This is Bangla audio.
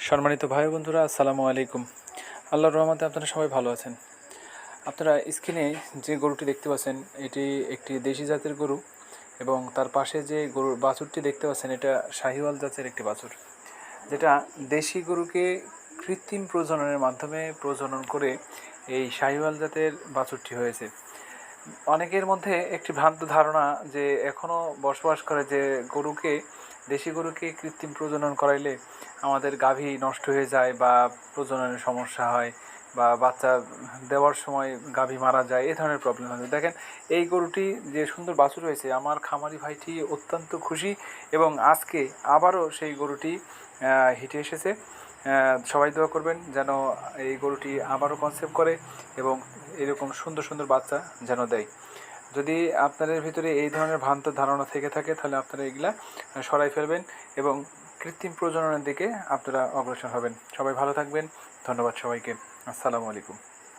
সম্মানিত ভাই বন্ধুরা, আসসালামু আলাইকুম। আল্লাহর রহমতে আপনারা সবাই ভালো আছেন। আপনারা স্ক্রিনে যে গরুটি দেখতে পাচ্ছেন, এটি একটি দেশি জাতের গরু এবং তার পাশে যে গরুর বাছুরটি দেখতে পাচ্ছেন, এটা শাহিওয়াল জাতের একটি বাছুর, যেটা দেশি গরুকে কৃত্রিম প্রজননের মাধ্যমে প্রজনন করে এই শাহিওয়াল জাতের বাছুরটি হয়েছে। অনেকের মধ্যে একটি ভ্রান্ত ধারণা যে এখনও বসবাস করে যে দেশি গরুকে কৃত্রিম প্রজনন করাইলে আমাদের গাভী নষ্ট হয়ে যায় বা প্রজননের সমস্যা হয় বা বাচ্চা দেওয়ার সময় গাভী মারা যায়, এই ধরনের প্রবলেম হয়। দেখেন, এই গরুটি যে সুন্দর বাছুর হয়েছে, আমার খামারি ভাইটি অত্যন্ত খুশি এবং আজকে আবারও সেই গরুটি হিটে এসেছে। সবাই দোয়া করবেন যেন এই গরুটি আবারও কনসেপ্ট করে এবং এরকম সুন্দর সুন্দর বাচ্চা যেন দেয়। যদি আপনাদের ভিতরে এই ধরনের ভ্রান্ত ধারণা থেকে থাকে, তাহলে আপনারা এগুলা সরাই ফেলবেন এবং কৃত্রিম প্রজননের দিকে আপনারা অগ্রসর হবেন। সবাই ভালো থাকবেন। ধন্যবাদ সবাইকে। আসসালামু আলাইকুম।